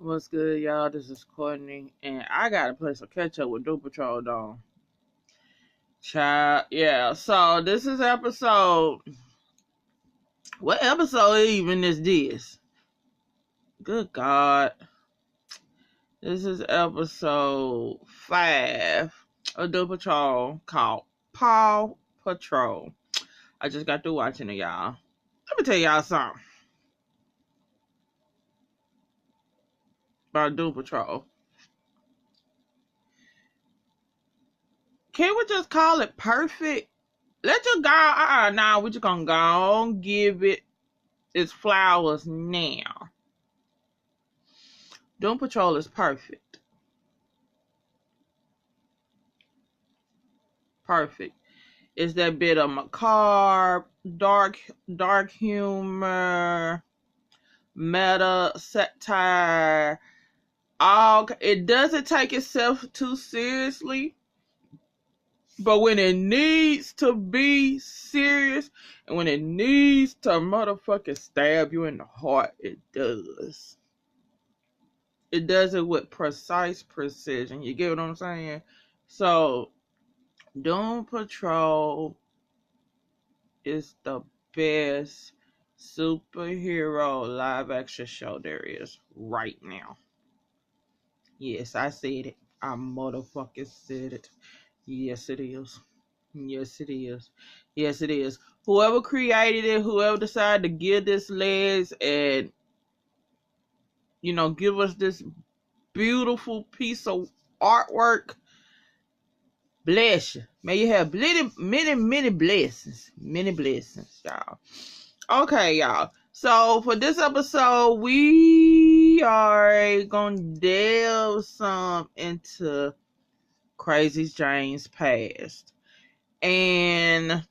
What's good, y'all? This is Courtney, and I gotta play some catch up with Doom Patrol Dawn. Child, yeah. So this is episode. What episode even is this? Good God, this is episode 5 of Doom Patrol called Paw Patrol. I just got through watching it, y'all. Let me tell y'all something about Doom Patrol. Can we just call it perfect? Let's just go. Nah, we just gonna go and give it its flowers now. Doom Patrol is perfect. Perfect. It's that bit of macabre, dark humor, meta satire. It doesn't take itself too seriously, but when it needs to be serious and when it needs to motherfucking stab you in the heart, it does. It does it with precise precision. You get what I'm saying? So, Doom Patrol is the best superhero live action show there is right now. Yes, I said it. I motherfucking said it. Yes, it is. Yes, it is. Yes, it is. Whoever created it, whoever decided to give this legs and, give us this beautiful piece of artwork, bless you. May you have many blessings. Many blessings, y'all. Okay, y'all. So for this episode, we are gonna delve some into Crazy Jane's past and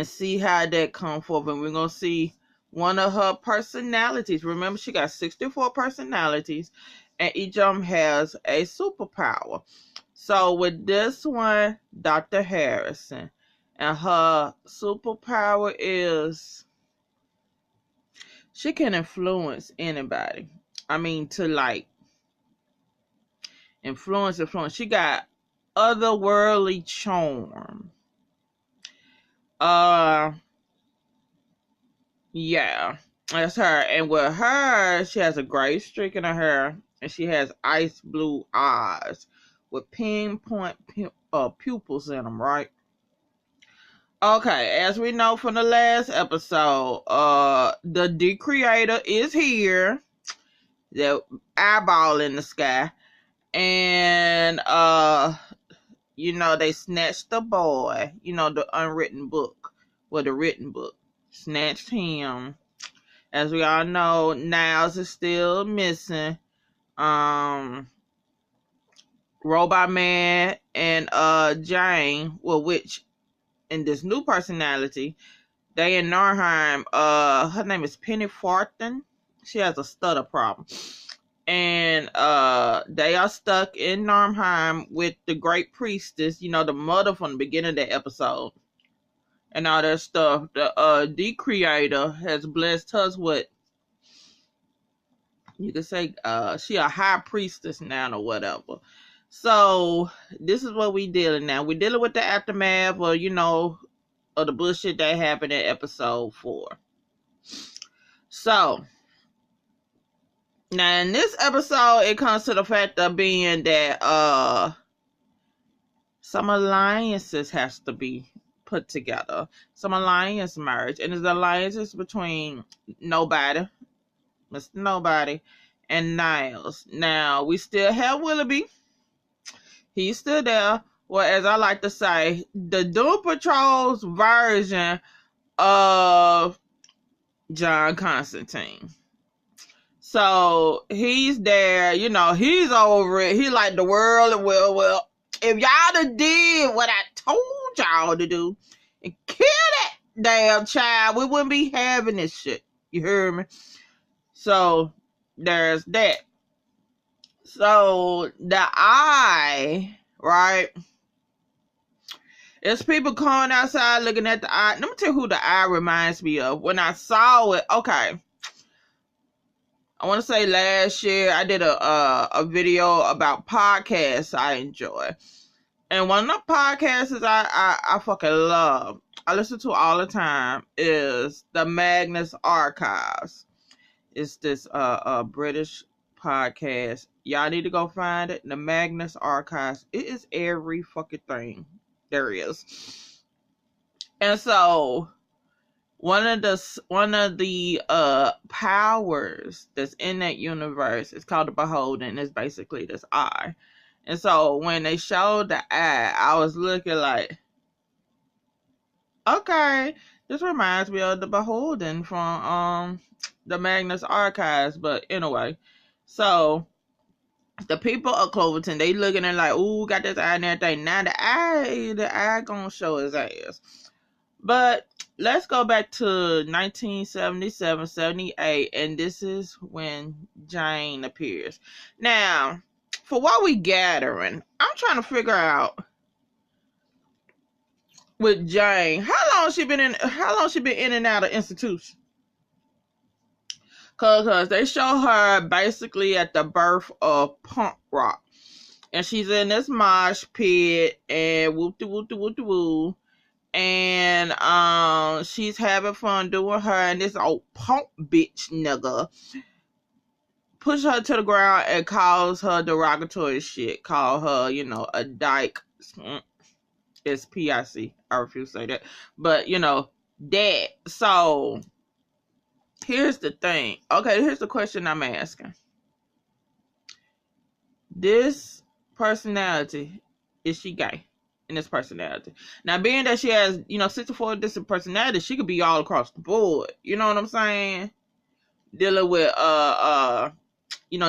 see how that come forth. And we're gonna see one of her personalities. Remember, she got 64 personalities, and each of them has a superpower. So with this one, Dr. Harrison, and her superpower is she can influence anybody. I mean, to like influence. She got otherworldly charm. Uh, yeah, that's her. And with her, she has a gray streak in her hair, and she has ice blue eyes with pinpoint pupils in them. Right. Okay, as we know from the last episode, the Decreator is here. The eyeball in the sky. And they snatched the boy, the unwritten book. Well, the written book. Snatched him. As we all know, Niles is still missing. Robot Man and Jane, well, which in this new personality, they in Narheim, her name is Penny Farthing. She has a stutter problem. And they are stuck in Narheim with the Great Priestess, the mother from the beginning of the episode. And all that stuff. The Creator has blessed us with, you could say, she a high priestess now or whatever. So this is what we dealing now. We're dealing with the aftermath of the bullshit that happened in episode 4. So now in this episode, it comes to the fact of being that some alliances has to be put together. Some alliance merge, and it's alliances between Nobody, Mr. Nobody, and Niles. Now we still have Willoughby. He's still there. Well, as I like to say, the Doom Patrol's version of John Constantine. So he's there, he's over it. He like the world. Well, if y'all done did what I told y'all to do and kill that damn child, we wouldn't be having this shit. You hear me? So there's that. So the eye, right? There's people coming outside looking at the eye. Let me tell you who the eye reminds me of. When I saw it, okay. I want to say last year I did a video about podcasts I enjoy. And one of the podcasts I fucking love, I listen to all the time, is the Magnus Archives. It's this British podcast. Y'all need to go find it. The Magnus Archives. It is every fucking thing there is. And so one of the powers that's in that universe is called the Beholden. It's basically this eye. And so when they showed the eye, I was looking like, okay, this reminds me of the Beholden from the Magnus Archives. But anyway, so the people of Cloverton, they looking at like, ooh, got this eye and everything. Now the eye gonna show his ass. But let's go back to 1977, 78, and this is when Jane appears. Now, for what we gathering, I'm trying to figure out with Jane, how long she been in and out of institution? Cause they show her basically at the birth of punk rock, and she's in this mosh pit and whoop-de-whoop-de-whoop-de-woo, and she's having fun doing her, and this old punk bitch nigga push her to the ground and calls her derogatory shit. Call her, a dyke. It's PIC. I refuse to say that. But, that. So, here's the thing. Okay, here's the question I'm asking. This personality, is she gay? In this personality. Now, being that she has, 64 different personalities, she could be all across the board. You know what I'm saying? Dealing with,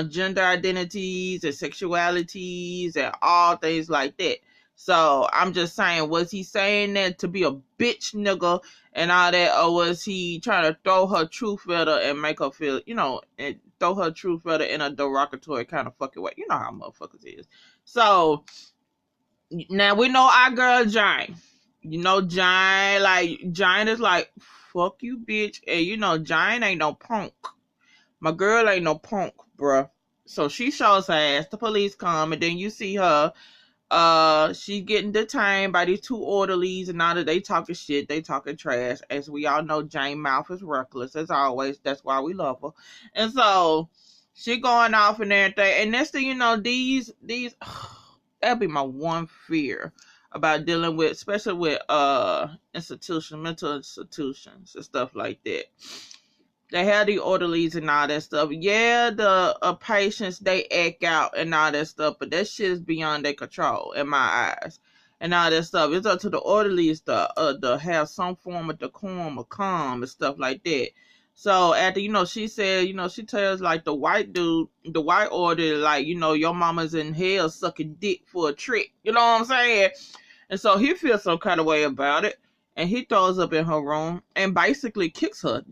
gender identities and sexualities and all things like that. So, I'm just saying, was he saying that to be a bitch nigga and all that, or was he trying to throw her truth at her and make her feel, and throw her truth at her in a derogatory kind of fucking way? You know how motherfuckers is. So, now we know our girl Jane. Jane is like, fuck you, bitch. And Jane ain't no punk. My girl ain't no punk, bruh. So she shows her ass. The police come, and then you see her. She getting detained by these two orderlies, and now that they talking shit, they talking trash. As we all know, Jane mouth is reckless as always. That's why we love her. And so she going off and everything. And next thing you know, these that'll be my one fear about dealing with, especially with mental institutions and stuff like that. They have the orderlies and all that stuff. Yeah, the patients, they act out and all that stuff, but that shit is beyond their control in my eyes. And all that stuff. It's up to the orderlies to have some form of decorum or calm and stuff like that. So after, she said, she tells like the white dude, the white order, like, your mama's in hell sucking dick for a trick. You know what I'm saying? And so he feels some kind of way about it. And he throws up in her room and basically kicks her.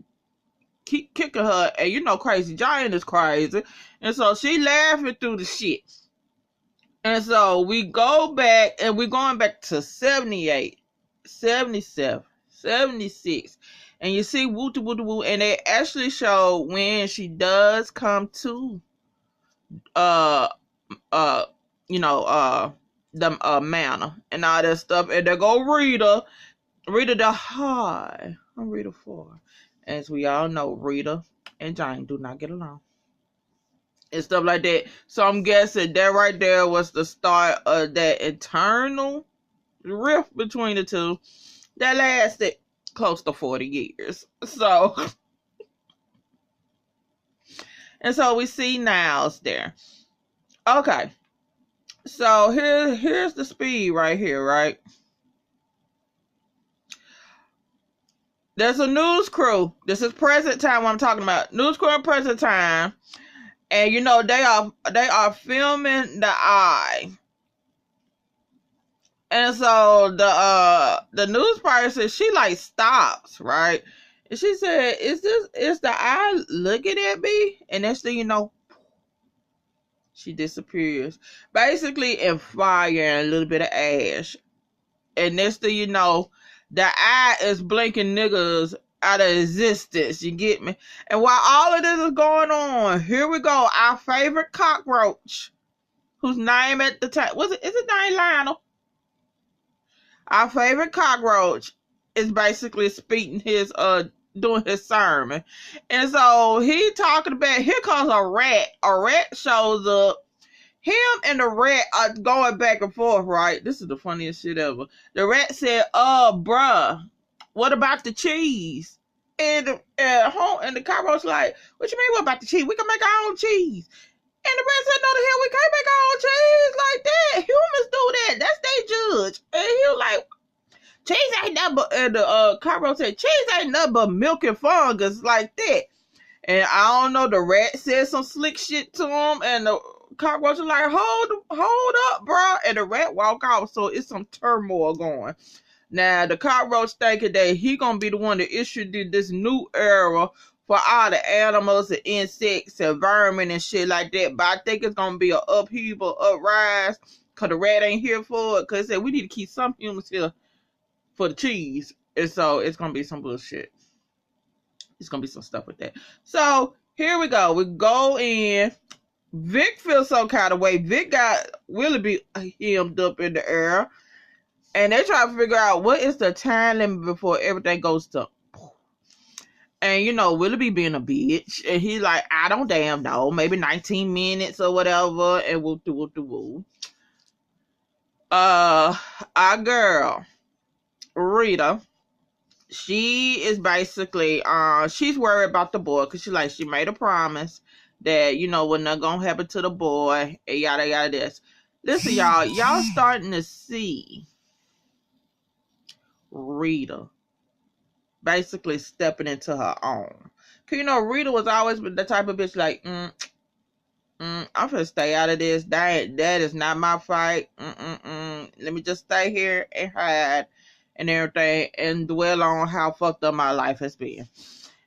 Keep kicking her. And Crazy Giant is crazy. And so she laughing through the shit. And so we go back, and we're going back to 78, 77, 76. And you see woo, and they actually show when she does come to the manor and all that stuff. And they go Rita the hi. I'm Rita 4. As we all know, Rita and Jane do not get along. And stuff like that. So I'm guessing that right there was the start of that internal rift between the two that lasted close to 40 years. So, and so we see Niles there. Okay. So here's the speed right here, right? There's a news crew. This is present time what I'm talking about. News crew in present time. And they are filming the eye. And so the news person, she like stops, right? And she said, is the eye looking at me? And next thing you know, she disappears. Basically in fire and a little bit of ash. And next thing you know, the eye is blinking niggas out of existence. You get me? And while all of this is going on, here we go. Our favorite cockroach, whose name at the time is it named Lionel? Our favorite cockroach is basically speaking his doing his sermon. And so he talking about, here comes a rat. A rat shows up. Him and the rat are going back and forth, right? This is the funniest shit ever. The rat said, bruh, what about the cheese? And the cockroach like, what you mean what about the cheese? We can make our own cheese. And the rat said, no the hell, we can't make our own cheese like that. Humans do that. That's their judge. And he was like, cheese ain't nothing but, and the cockroach said, cheese ain't nothing but milk and fungus like that. And I don't know, the rat said some slick shit to him, and the cockroach was like, hold up, bro. And the rat walk off, so it's some turmoil going. Now, the cockroach thinking that he gonna be the one to issue this new era for all the animals and insects and vermin and shit like that. But I think it's gonna be an upheaval, uprise, because the rat ain't here for it. Because it said we need to keep some humans here for the cheese. And so it's gonna be some bullshit. It's gonna be some stuff with that. So here we go. We go in. Vic feels some kind of way. Vic got Willoughby hemmed up in the air. And they try to figure out what is the time limit before everything goes to. And you know, Willoughby being a bitch. And he's like, I don't damn know. Maybe 19 minutes or whatever. And woo. Our girl, Rita, she is basically she's worried about the boy because she made a promise that, you know, what not gonna happen to the boy and yada yada this. Listen, y'all starting to see Rita basically stepping into her own. Cause you know, Rita was always the type of bitch like, I'm gonna stay out of this. That is not my fight. Let me just stay here and hide and everything and dwell on how fucked up my life has been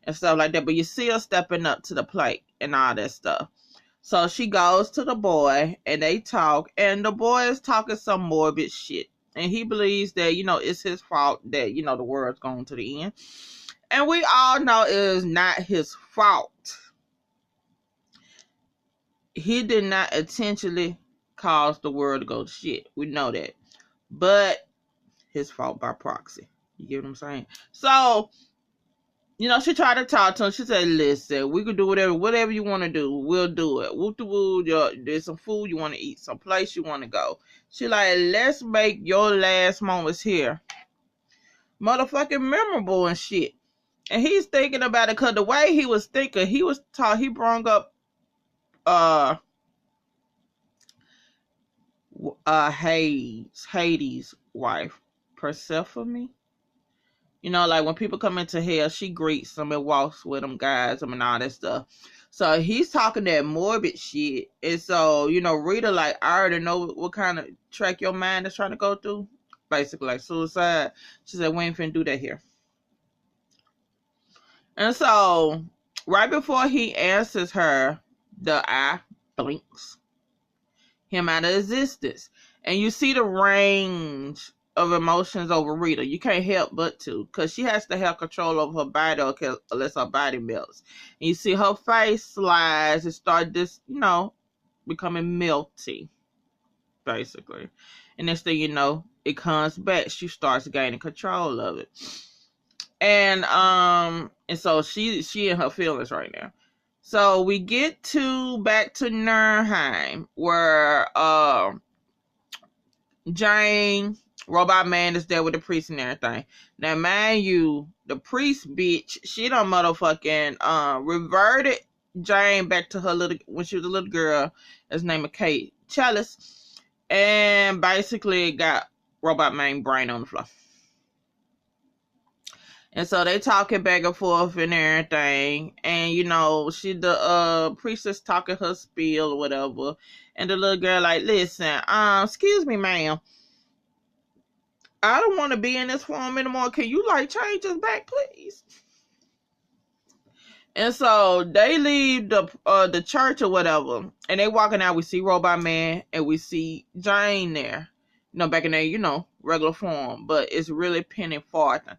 and stuff like that. But you see her stepping up to the plate and all that stuff. So she goes to the boy and they talk, and the boy is talking some morbid shit. And he believes that, you know, it's his fault that, you know, the world's going to the end. And we all know it is not his fault. He did not intentionally cause the world to go to shit. We know that. But his fault by proxy. You get what I'm saying? So, you know, she tried to talk to him. She said, listen, we could do whatever you want to do. We'll do it. Woo, there's some food you want to eat, some place you want to go. She like, let's make your last moments here motherfucking memorable and shit. And he's thinking about it because the way he was thinking, he brought up Hades' wife, Persephone. You know, like when people come into hell, she greets them and walks with them, guys, them and all that stuff. So he's talking that morbid shit. And so, you know, Rita, like, I already know what kind of track your mind is trying to go through. Basically, like suicide. She said, we ain't finna do that here. And so, right before he answers her, the eye blinks him out of existence. And you see the range of emotions over Rita. You can't help but to, because she has to have control over her body unless her body melts. And you see her face slides and start this, you know, becoming melty, basically. And next thing you know, it comes back. She starts gaining control of it. And so she in her feelings right now. So we get back to Nurheim, where Jane, Robot Man, is there with the priest and everything. Now, mind you, the priest bitch, she done motherfucking reverted Jane back to her when she was a little girl. His name is Kate Chalice, and basically got Robot Man brain on the floor. And so they talking back and forth and everything. And, you know, the priestess talking her spiel or whatever. And the little girl like, listen, excuse me, ma'am. I don't want to be in this form anymore. Can you, like, change us back, please? And so they leave the church or whatever. And they walking out. We see Robot Man and we see Jane there. You know, back in there, you know, regular form. But it's really penny farthing.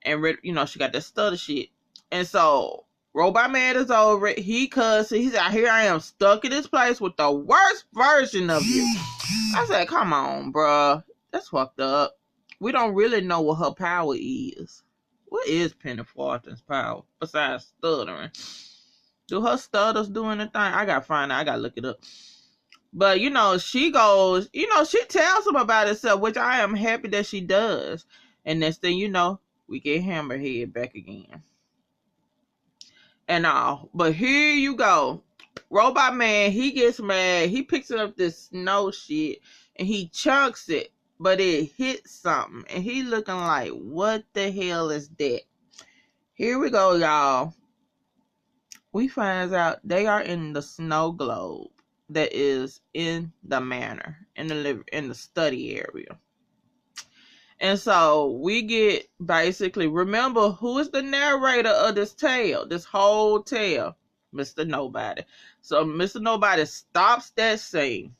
And, you know, she got that stutter shit. And so, Robot Man is over it. He cussing. He's out here. I am stuck in this place with the worst version of you. I said, come on, bruh. That's fucked up. We don't really know what her power is. What is Penny Farthing's power besides stuttering? Do her stutters do anything? I gotta find out. I gotta look it up. But, you know, she goes, you know, she tells him about herself, which I am happy that she does. And next thing you know, we get Hammerhead back again. And all. But here you go. Robot Man, he gets mad. He picks up this snow shit and he chunks it. But it hits something. And he looking like, what the hell is that? Here we go, y'all. We find out they are in the snow globe that is in the manor, in the study area. And so we get basically, remember who is the narrator of this tale, this whole tale? Mr. Nobody. So Mr. Nobody stops that scene.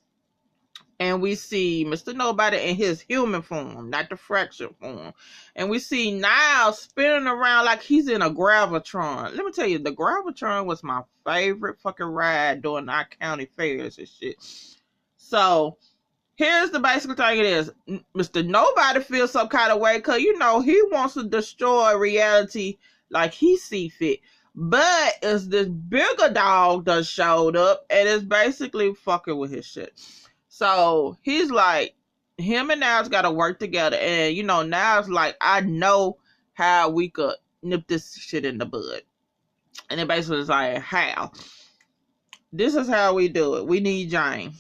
And we see Mr. Nobody in his human form, not the fractured form. And we see Niles spinning around like he's in a Gravitron. Let me tell you, the Gravitron was my favorite fucking ride during our county fairs and shit. So, here's the basic thing it is. Mr. Nobody feels some kind of way because, you know, he wants to destroy reality like he see fit. But it's this bigger dog that showed up and it's basically fucking with his shit. So he's like, him and Niles got to work together. And, you know, Niles like, I know how we could nip this shit in the bud. And it basically is like, how? This is how we do it. We need Jane.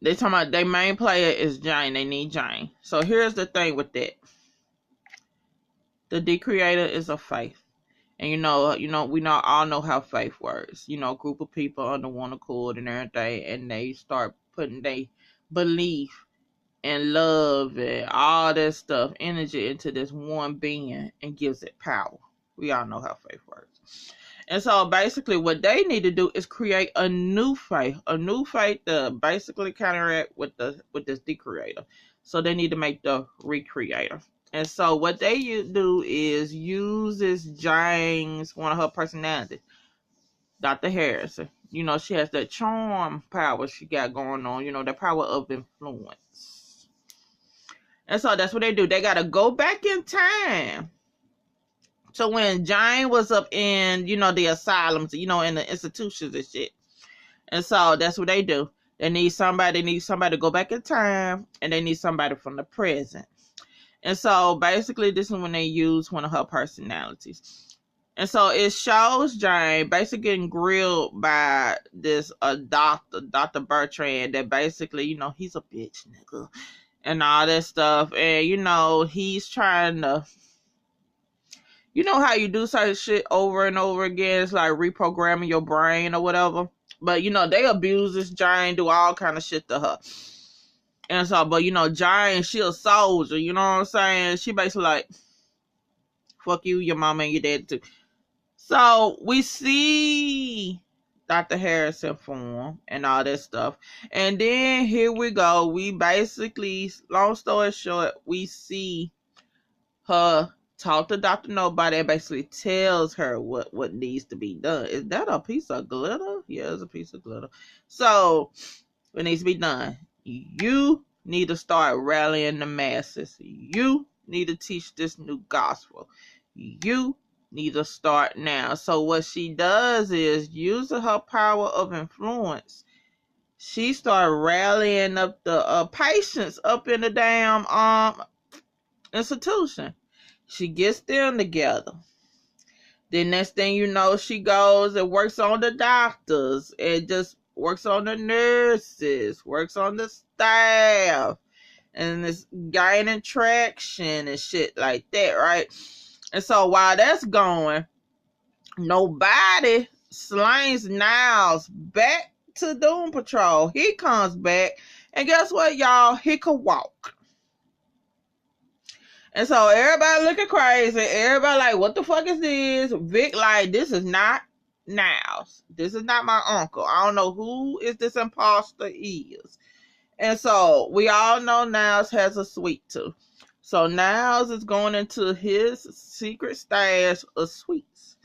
They talking about their main player is Jane. They need Jane. So here's the thing with that. The Decreator is a faith. And we all know how faith works. You know, group of people under one accord and everything, and they start putting their belief and love and all that stuff, energy into this one being and gives it power. We all know how faith works. And so basically what they need to do is create a new faith to basically counteract with this Decreator. So they need to make the Recreator. And so what they do is uses Jane's, one of her personalities, Dr. Harrison. You know, she has that charm power she got going on, you know, the power of influence. And so that's what they do. They got to go back in time. So when Jane was up in, you know, the asylums, you know, in the institutions and shit. And so that's what they do. They need somebody to go back in time, and they need somebody from the present. And so basically this is when they use one of her personalities. And so it shows Jane basically getting grilled by this doctor, Dr. Bertrand, that basically, you know, he's a bitch nigga and all that stuff. And, you know, he's trying to, you know how you do certain shit over and over again? It's like reprogramming your brain or whatever. But, you know, they abuse this Jane, do all kind of shit to her. And so, but, you know, Jane, she a soldier, you know what I'm saying? She basically like, fuck you, your mama, and your dad too. So, we see Dr. Harrison form and all that stuff. And then, here we go. We basically, long story short, we see her talk to Dr. Nobody and basically tells her what needs to be done. Is that a piece of glitter? Yeah, it's a piece of glitter. So, what needs to be done? You need to start rallying the masses. You need to teach this new gospel. You need to start now. So what she does is, using her power of influence, she started rallying up the patients up in the damn institution. She gets them together. Then next thing you know, she goes and works on the doctors and just works on the nurses, works on the staff, and it's gaining traction and shit like that, right? And so while that's going, Nobody slings Niles back to Doom Patrol. He comes back, and guess what, y'all? He could walk. And so everybody looking crazy. Everybody like, what the fuck is this? Vic like, this is not Niles. This is not my uncle. I don't know who is this imposter is. And so we all know Niles has a sweet tooth. So Niles is going into his secret stash of sweets.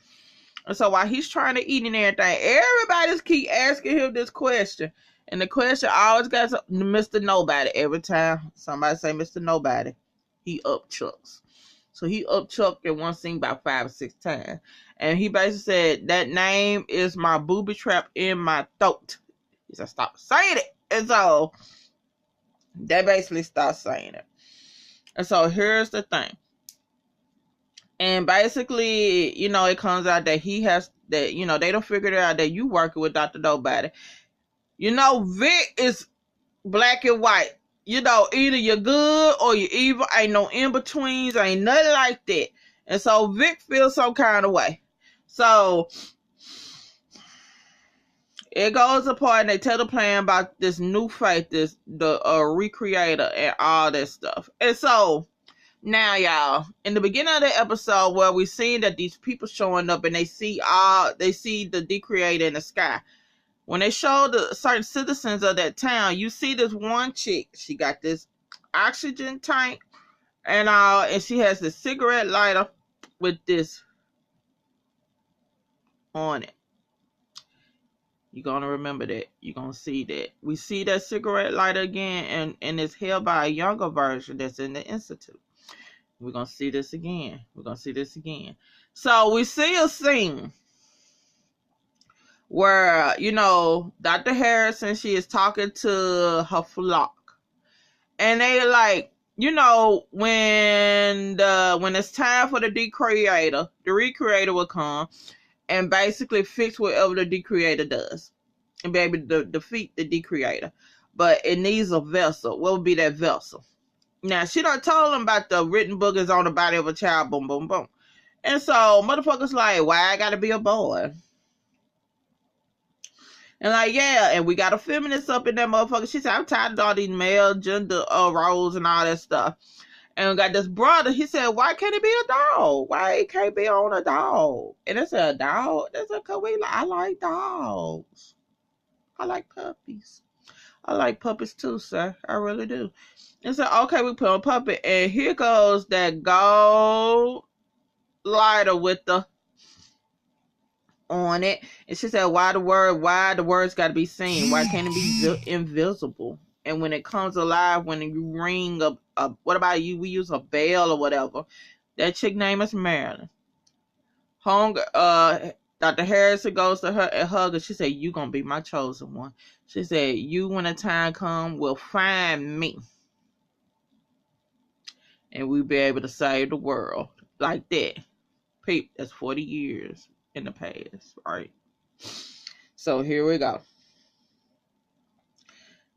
And so while he's trying to eat and everything, everybody's keep asking him this question. And the question always got Mr. Nobody. Every time somebody say Mr. Nobody, he upchucks. So he upchucked in one scene about 5 or 6 times. And he basically said, that name is my booby trap in my throat. He said, stop saying it. And so they basically stopped saying it. And so here's the thing. And basically, you know, it comes out that he has, that, you know, they don't figure it out that you working with Dr. Nobody. You know, Vic is black and white. You know, either you're good or you're evil. Ain't no in-betweens. Ain't nothing like that. And so Vic feels some kind of way. So it goes apart and they tell the plan about this new faith, the recreator and all that stuff. And so now, y'all, in the beginning of the episode where we seen that these people showing up and they see the decreator in the sky. When they show the certain citizens of that town, you see this one chick. She got this oxygen tank and she has this cigarette lighter with this on it. You're going to remember that. You're going to see that. We see that cigarette lighter again, and it's held by a younger version that's in the Institute. We're going to see this again. We're going to see this again. So we see a scene where, you know, Dr. Harrison, she is talking to her flock. And they like, you know, when it's time for the recreator will come and basically fix whatever the decreator does and be able to defeat the decreator. But it needs a vessel. What would be that vessel? Now, she done told them about the written book is on the body of a child, boom, boom, boom. And so, motherfuckers like, why I gotta be a boy? And like, yeah, and we got a feminist up in that motherfucker. She said, I'm tired of all these male gender roles and all that stuff. And we got this brother, he said, why can't it be a dog? Why it can't be on a dog? And I said, a dog? That's a cause I like dogs. I like puppies. I like puppies too, sir. I really do. And so, okay, we put on puppet, and here goes that gold lighter with the on it. And she said, why the words got to be seen? Why can't it be invisible? And when it comes alive, when you ring a what about you? We use a bell or whatever. That chick name is Marilyn. Dr. Harrison goes to her and hugs her. She said, you gonna be my chosen one. She said, you, when the time come, will find me. And we'll be able to save the world. Like that. Peep, that's 40 years in the past, right? So here we go.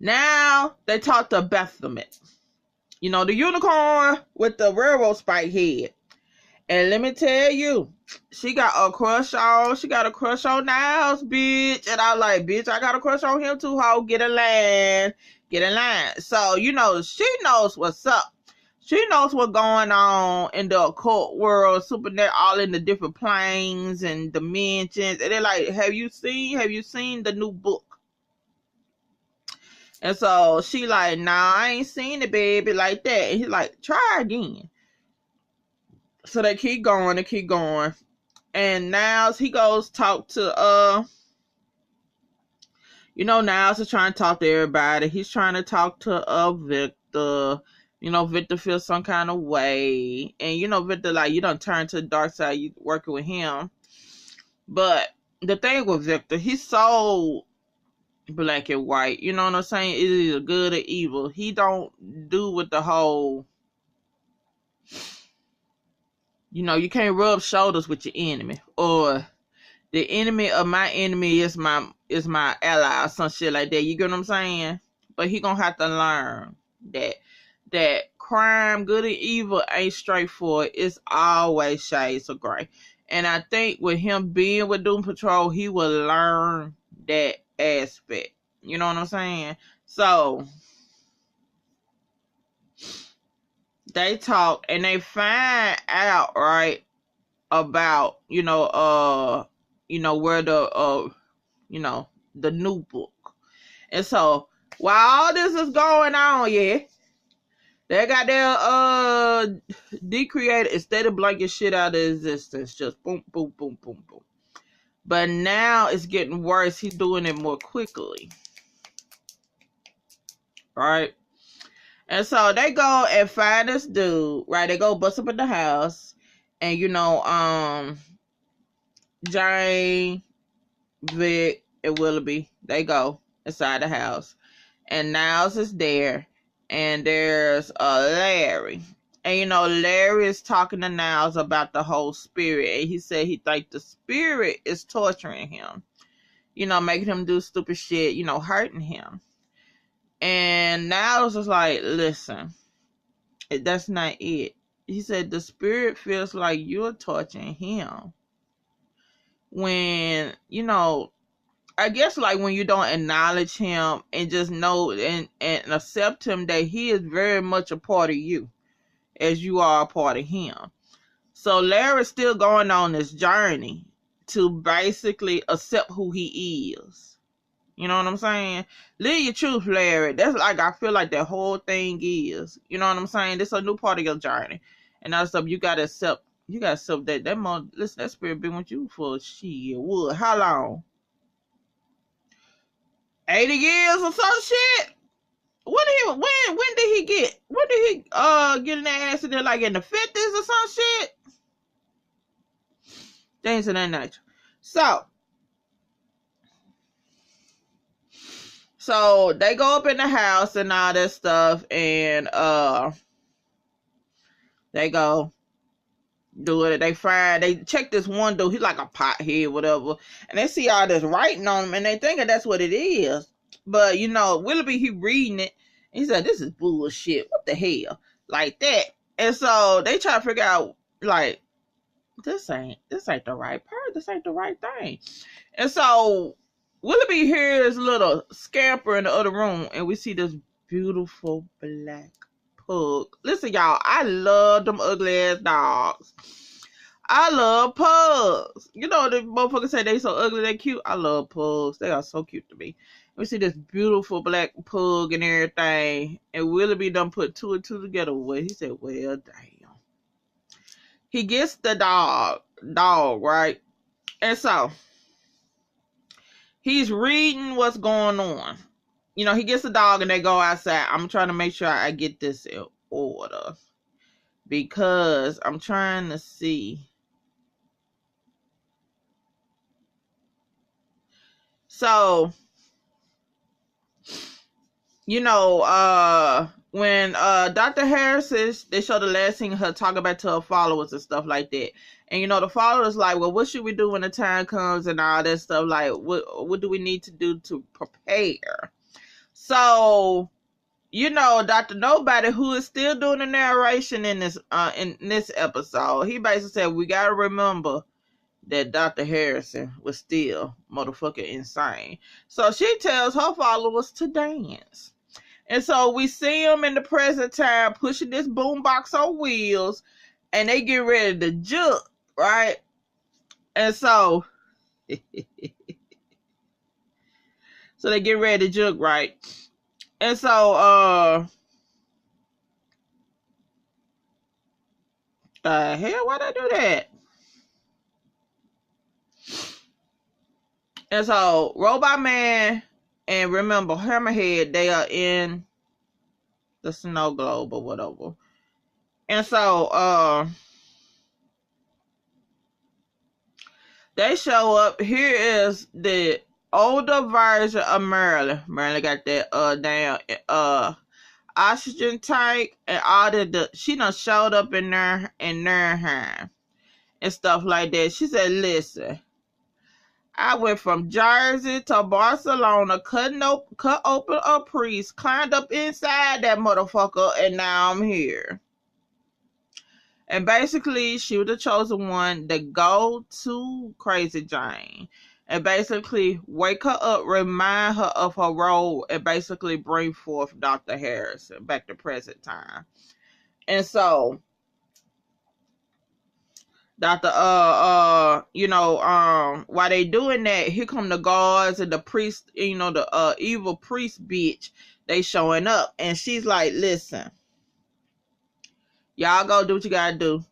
Now they talk to Baphomet. You know, the unicorn with the railroad spike head. And let me tell you, she got a crush on Niles, bitch. And I was like, bitch, I got a crush on him too, ho. Get in line. So, you know, she knows what's up. She knows what's going on in the occult world, supernatural, all in the different planes and dimensions. And they're like, have you seen the new book? And so she like, nah, I ain't seen it, baby, like that. And he's like, try again. So they keep going. And now he goes talk to, you know, Niles is trying to talk to everybody. He's trying to talk to Victor. You know, Victor feels some kind of way. And, you know, Victor, like, you done turn to the dark side, you working with him. But the thing with Victor, he's so black and white. You know what I'm saying? It is good or evil. He don't do with the whole, you know, you can't rub shoulders with your enemy. Or the enemy of my enemy is my ally or some shit like that. You get what I'm saying? But he gonna have to learn that crime, good and evil ain't straightforward. It's always shades of gray. And I think with him being with Doom Patrol, he will learn that aspect. You know what I'm saying? So they talk and they find out, right, about, you know, where the the new book. And so while all this is going on, yeah, They got their decreated instead of blanket shit out of existence. Just boom, boom, boom, boom, boom. But now it's getting worse. He's doing it more quickly. Right? And so they go and find this dude, right? They go bust up in the house. And Jane, Vic, and Willoughby, they go inside the house. And Niles is there. And there's Larry. And Larry is talking to Niles about the whole spirit. And he said he think the spirit is torturing him. Making him do stupid shit, hurting him. And Niles was like, listen, that's not it. He said the spirit feels like you're torturing him. When, I guess like when you don't acknowledge him and just know and accept him that he is very much a part of you as you are a part of him. So Larry's still going on this journey to basically accept who he is. You know what I'm saying? Live your truth, Larry. That's like, I feel like that whole thing is. You know what I'm saying? This is a new part of your journey. And that's stuff you gotta accept. You gotta accept that listen, that spirit been with you for shit. What? How long? 80 years or some shit? When did he get in that accident, like in the 50s or some shit? Things of that nature. So they go up in the house and all that stuff, and they go do it. They check this one dude. He's like a pothead, whatever, and they see all this writing on him, and they think that's what it is. But Willoughby, he reading it. He said, "This is bullshit. What the hell?" Like that. And so they try to figure out, like, this ain't the right part. This ain't the right thing. And so Willoughby hears a little scamper in the other room, and we see this beautiful black pug. Listen, y'all, I love them ugly ass dogs. I love pugs. The motherfuckers say they so ugly, they cute. I love pugs. They are so cute to me. We see this beautiful black pug and everything, and Willoughby done put two and two together. Well, he said, well, damn. He gets the dog, right? And so he's reading what's going on. He gets the dog and they go outside. I'm trying to make sure I get this in order, because I'm trying to see. So, when Dr. Harris they show the last scene her talking back to her followers and stuff like that. And the followers like, well, what should we do when the time comes and all that stuff? Like, what do we need to do to prepare? So, Dr. Nobody, who is still doing the narration in this episode, he basically said we gotta remember that Dr. Harrison was still motherfucking insane. So she tells her followers to dance. And so we see them in the present time pushing this boombox on wheels, and they get ready to juke, right? And so so they get ready to juke, right? And so the hell, why'd I do that? And so Robot Man and remember Hammerhead, they are in the snow globe or whatever. And so they show up. Here is the older version of Merlin. Merlin got that damn oxygen tank and all the she done showed up in there in Nuremberg and stuff like that. She said, listen, I went from Jersey to Barcelona, cut open a priest, climbed up inside that motherfucker, and now I'm here. And basically, she was the chosen one to go to Crazy Jane and basically wake her up, remind her of her role, and basically bring forth Dr. Harrison back to present time. And so while they doing that, here come the guards and the priest, the evil priest bitch, they showing up. And she's like, listen, Y'all go do what you gotta do.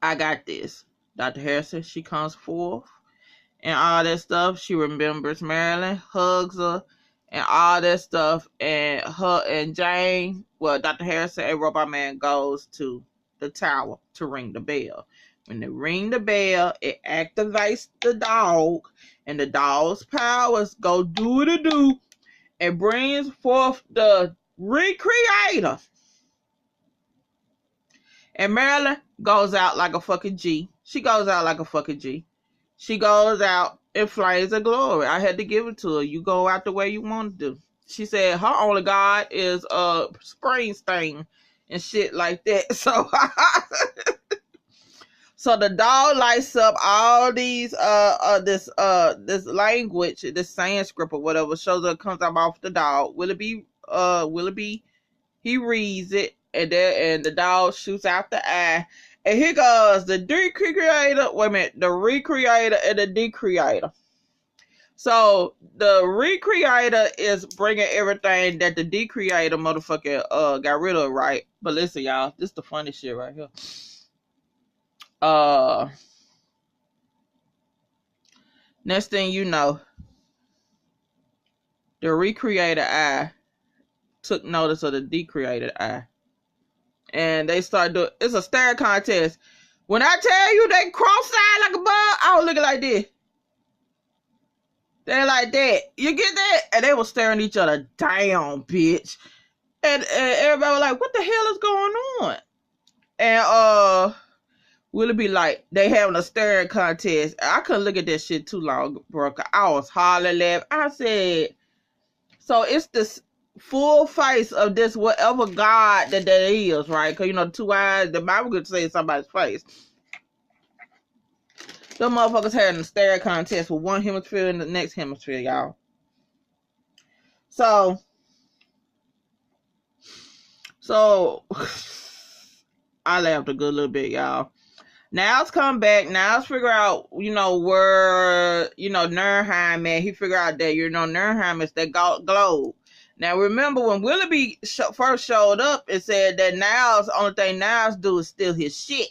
I got this. Dr. Harrison, she comes forth and all that stuff. She remembers Marilyn, hugs her, and all that stuff. And her and Jane, well, Dr. Harrison and Robot Man goes to the tower to ring the bell. When they ring the bell, it activates the dog, and the dog's powers go do and brings forth the recreator. And Marilyn goes out like a fucking G. She goes out like a fucking G. She goes out in flames of glory. I had to give it to her. You go out the way you want to do. She said her only God is Springsteen and shit like that. So so the dog lights up all these this language, this Sanskrit or whatever, shows up, comes up off the dog. Will it be he reads it, and the dog shoots out the eye. And here goes the decreator. Wait a minute, the recreator and the decreator. So the recreator is bringing everything that the decreator motherfucker got rid of, right? But listen, y'all, this is the funny shit right here. Next thing you know, the recreator eye took notice of the decreated eye. And they start doing, it's a stare contest. When I tell you they cross-eyed like a bug, I was looking like this. They're like that. You get that? And they were staring each other down, bitch. And everybody was like, what the hell is going on? And will it be like they having a staring contest? I couldn't look at that shit too long, bro. I was hardly laughing. I said, so it's this full face of this whatever God that is, right? Because, you know, the two eyes, the Bible could say somebody's face. The motherfuckers having a stare contest with one hemisphere and the next hemisphere, y'all. So I laughed a good little bit, y'all. Now it's come back. Now it's figure out, you know, where, you know, Nurnheim, man. He figure out that, you know, Nurnheim is that globe. Now, remember when Willoughby first showed up, it said that Niles, the only thing Niles do is steal his shit.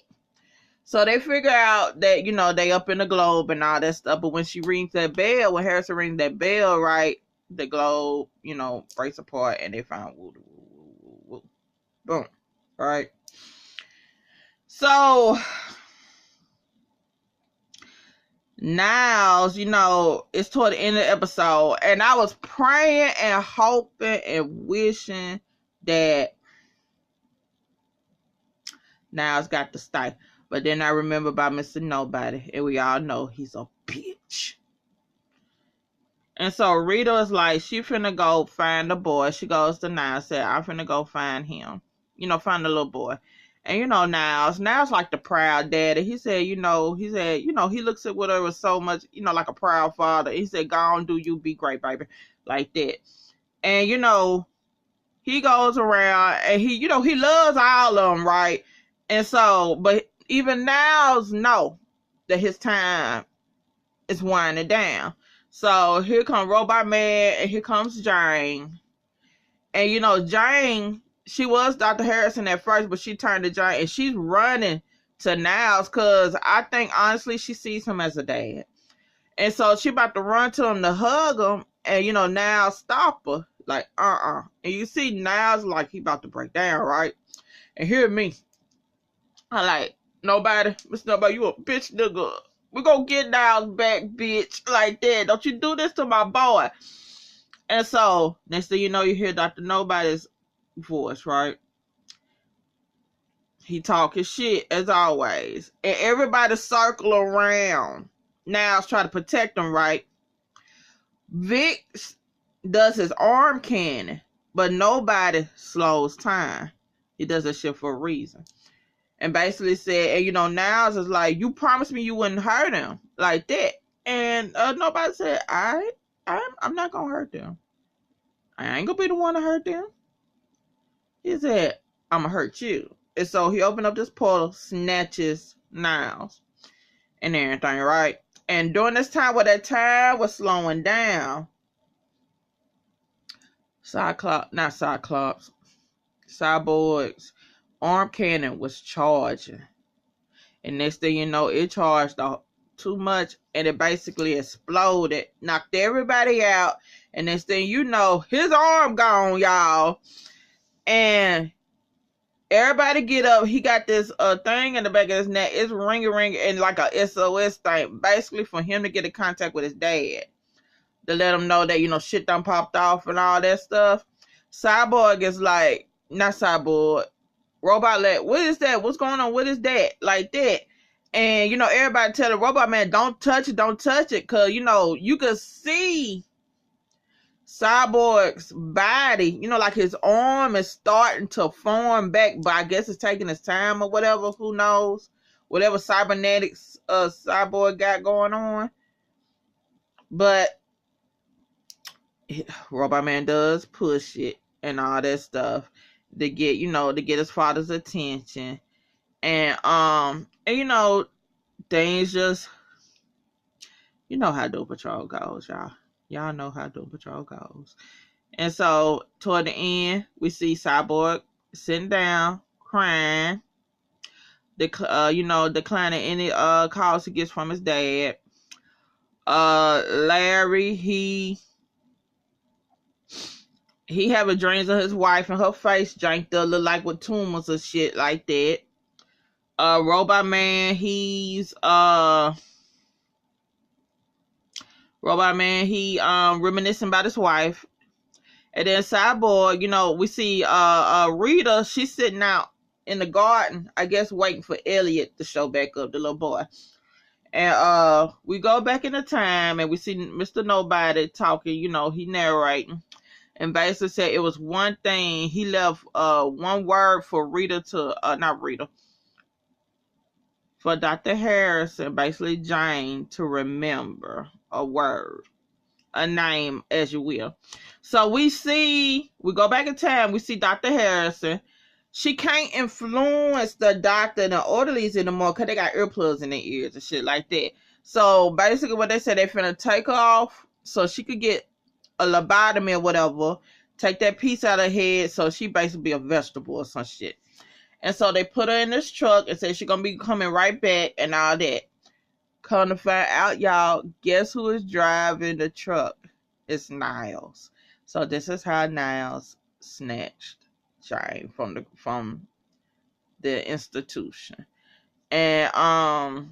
So they figure out that, you know, they up in the globe and all that stuff. But when she rings that bell, when Harrison rings that bell, right, the globe, you know, breaks apart and they find woo, woo, woo, boom, right? So Niles, you know, it's toward the end of the episode, and I was praying and hoping and wishing that Niles got to stay. But then I remember about Mr. Nobody, and we all know he's a bitch. And so Rita is like, she finna go find the boy. She goes to Niles, said, I'm finna go find him. You know, find the little boy. And, you know, Niles like the proud daddy. He said, he looks at her with so much, you know, like a proud father. He said, go on, do you, be great, baby. Like that. And, you know, he goes around and he loves all of them, right? And so, but even Niles know that his time is winding down. So here comes Robot Man and here comes Jane. And, you know, Jane, she was Dr. Harrison at first, but she turned to Jane and she's running to Niles because I think, honestly, she sees him as a dad. And so she about to run to him to hug him. And, you know, Niles stop her. Like, And you see Niles like he about to break down, right? And hear me. I like, nobody, Mr. Nobody, you a bitch nigga. We gonna get Niles back, bitch. Like that. Don't you do this to my boy. And so, next thing you know, you hear Dr. Nobody's voice, right? He talking shit, as always. And everybody circle around. Niles try to protect him, right? Vic does his arm cannon, but nobody slows time. He does that shit for a reason. And basically said, and, you know, Niles is like, you promised me you wouldn't hurt him. Like that. And Nobody said, I'm not going to hurt them. I ain't going to be the one to hurt them. He said, I'm going to hurt you. And so he opened up this portal, snatches Niles and everything, right? And during this time where that time was slowing down, Cyborgs arm cannon was charging. And next thing you know, it charged too much, and it basically exploded, knocked everybody out. And next thing you know, his arm gone, y'all. And everybody get up. He got this thing in the back of his neck. It's ringing, and like a SOS thing, basically for him to get in contact with his dad, to let him know that, you know, shit done popped off and all that stuff. Cyborg is like, not Cyborg, Robot like, what is that? What's going on? What is that? Like that. And, you know, everybody tell the Robot Man, don't touch it, don't touch it. Because, you know, you could see Cyborg's body, you know, like his arm is starting to form back, but I guess it's taking its time or whatever. Who knows? Whatever cybernetics Cyborg got going on. But Robot Man does push it and all that stuff to get, you know, to get his father's attention. And you know, things just, you know how Doom Patrol goes, y'all. Y'all know how Doom Patrol goes. And so toward the end, we see Cyborg sitting down, crying, you know, declining any calls he gets from his dad. Larry, he having dreams of his wife and her face janked up, look like with tumors or shit like that. Robot Man, he reminiscing about his wife. And then Cyborg, you know, we see Rita, she's sitting out in the garden, I guess waiting for Elliot to show back up, the little boy. And we go back in the time and we see Mr. Nobody talking, you know, he narrating. And basically said it was one thing, he left one word for Rita to, not Rita, for Dr. Harrison, basically Jane, to remember a word, a name, as you will. So we go back in time, we see Dr. Harrison. She can't influence the doctor and the orderlies anymore because they got earplugs in their ears and shit like that. So basically what they said, they finna take her off so she could get a lobotomy or whatever, take that piece out of her head so she basically be a vegetable or some shit. And so they put her in this truck and said she's gonna be coming right back and all that. Come to find out, y'all, guess who is driving the truck? It's Niles. So this is how Niles snatched Jane from the institution. And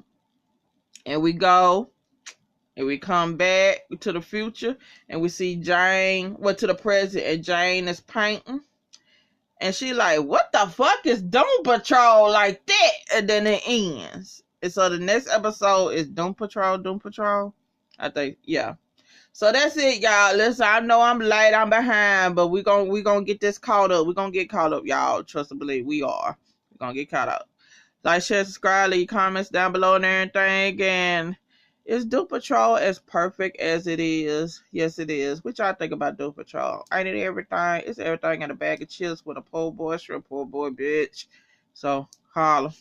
we go and we come back to the future and we see Jane, to the present, and Jane is painting. And she like, what the fuck is Doom Patrol like that? And then it ends. And so the next episode is Doom Patrol. I think, yeah. So that's it, y'all. Listen, I know I'm late, I'm behind, but we gonna get this caught up. We're gonna get caught up, y'all. Trust and believe, we are. We're gonna get caught up. Like, share, subscribe, leave comments down below and everything. And is Doom Patrol as perfect as it is? Yes, it is. What y'all think about Doom Patrol? Ain't it everything? It's everything in a bag of chips with a poor boy, shrimp, poor boy, bitch. So, holla.